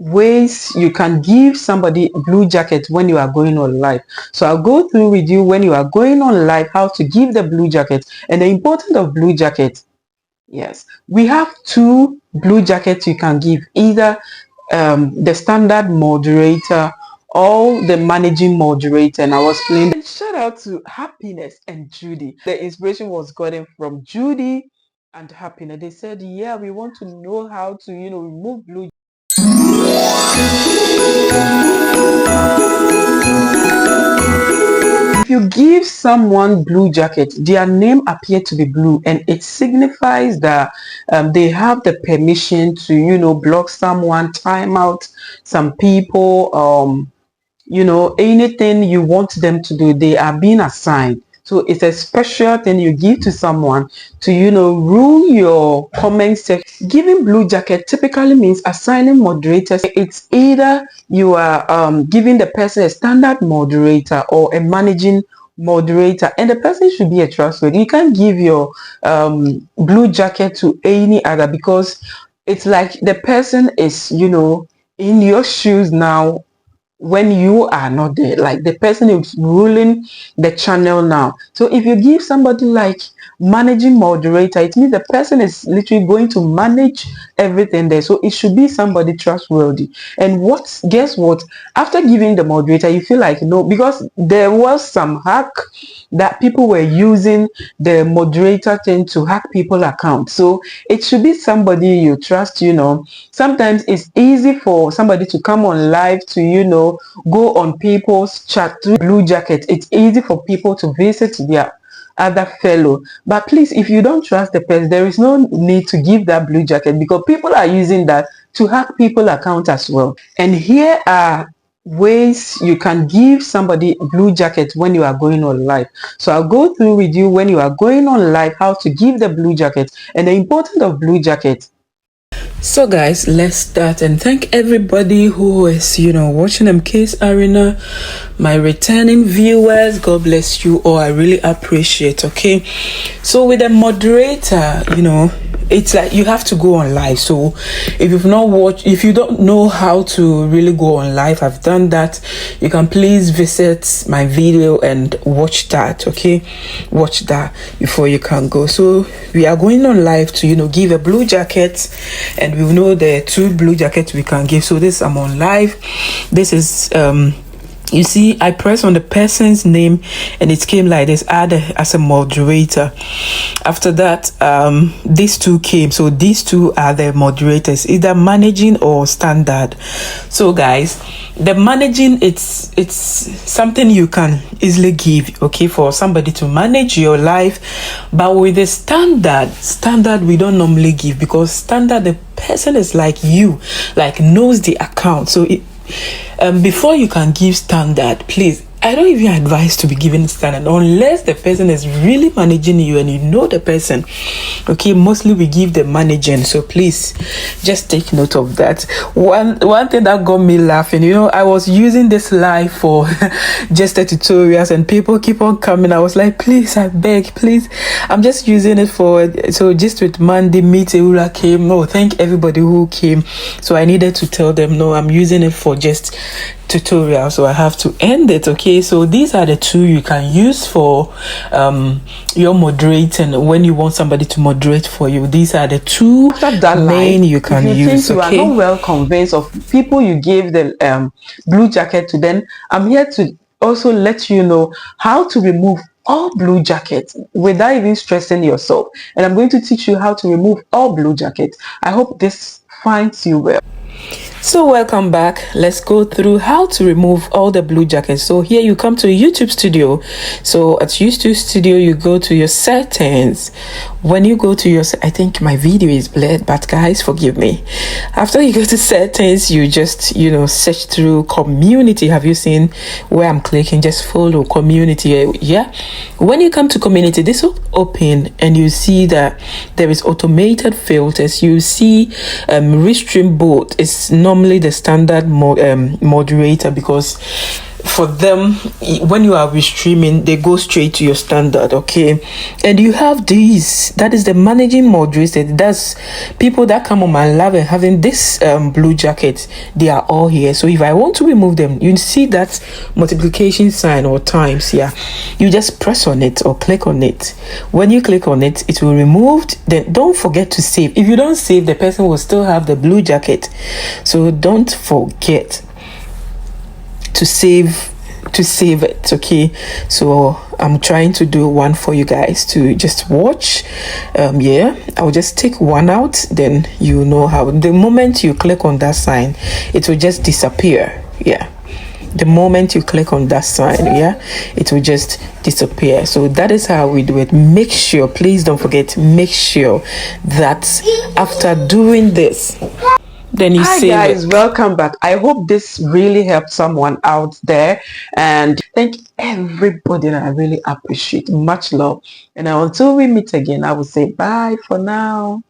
ways you can give somebody blue jacket when you are going on live. So I'll go through with you when you are going on live how to give the blue jacket and the importance of blue jacket. Yes, we have two blue jackets you can give, either the standard moderator or the managing moderator. And I was playing. And shout out to Happiness and Judy. The inspiration was gotten from Judy and Happiness. They said, yeah, we want to know how to, remove blue. If you give someone blue jacket, their name appear to be blue, and it signifies that they have the permission to, block someone, time out some people, anything you want them to do, they are being assigned. So it's a special thing you give to someone to, rule your comment section. Giving blue jacket typically means assigning moderators. It's either you are giving the person a standard moderator or a managing moderator, and the person should be a trustworthy. You can't give your blue jacket to any other, because it's like the person is, in your shoes now when you are not there. Like the person is ruling the channel now. So if you give somebody like managing moderator, it means the person is literally going to manage everything there. So it should be somebody trustworthy. And guess what, after giving the moderator, you feel like, no, because there was some hack that people were using the moderator thing to hack people accounts. So it should be somebody you trust. Sometimes it's easy for somebody to come on live to go on people's chat through blue jacket. It's easy for people to visit their other fellow, but please, if you don't trust the person, there is no need to give that blue jacket, because people are using that to hack people account as well. And here are ways you can give somebody blue jacket when you are going on live. So I'll go through with you when you are going on live how to give the blue jacket and the importance of blue jacket. So guys, let's start, and thank everybody who is watching MK's Arena, my returning viewers. God bless you all. I really appreciate. Okay, so with a moderator, it's like you have to go on live. So if you don't know how to really go on live, I've done that. You can please visit my video and watch that. Okay, watch that before you can go. So we are going on live to give a blue jacket, and we know the two blue jackets we can give. So this, I'm on live. This is you see, I press on the person's name and it came like this, add as a moderator. After that, these two came. So these two are the moderators, either managing or standard. So guys, the managing, it's something you can easily give, okay, for somebody to manage your life. But with the standard we don't normally give, because standard, the person is like you, like knows the account. So before you can give standard, please, I don't even advise to be given standard unless the person is really managing you and you know the person. Okay, mostly we give the managing. So please just take note of that. One thing that got me laughing, I was using this live for just the tutorials and people keep on coming. I was like, please, I beg, please, I'm just using it for, so just with Mandy, Meteora came. No, thank everybody who came. So I needed to tell them, no, I'm using it for just tutorial, so I have to end it. Okay, so these are the two you can use for your moderating when you want somebody to moderate for you. These are the two main you can use. If you are not well convinced of people you gave the blue jacket to, then I'm here to also let you know how to remove all blue jackets without even stressing yourself. And I'm going to teach you how to remove all blue jackets. I hope this finds you well. So welcome back. Let's go through how to remove all the blue jackets. So here you come to YouTube Studio. So at YouTube Studio, you go to your settings. When you go to your, I think my video is blurred, but guys, forgive me. After you go to settings, you just, search through community. Have you seen where I'm clicking? Just follow community. Yeah. When you come to community, this will open and you see that there is automated filters. You see Restream bot is normally the standard moderator, because for them, when you are restreaming, they go straight to your standard, okay? And you have these, that is the managing moderator. That's people that come on my live and having this blue jacket. They are all here. So if I want to remove them, you see that multiplication sign or times here. You just press on it or click on it. When you click on it, it will be removed. Then don't forget to save. If you don't save, the person will still have the blue jacket. So don't forget to save it, okay? So I'm trying to do one for you guys to just watch. Yeah, I'll just take one out, then you know how the moment you click on that sign, it will just disappear. Yeah, the moment you click on that sign, yeah, it will just disappear. So that is how we do it. Make sure, please don't forget, make sure that after doing this, then you Hi save guys, it. welcome back. I hope this really helped someone out there, and thank everybody, and I really appreciate. Much love, and until we meet again, I will say bye for now.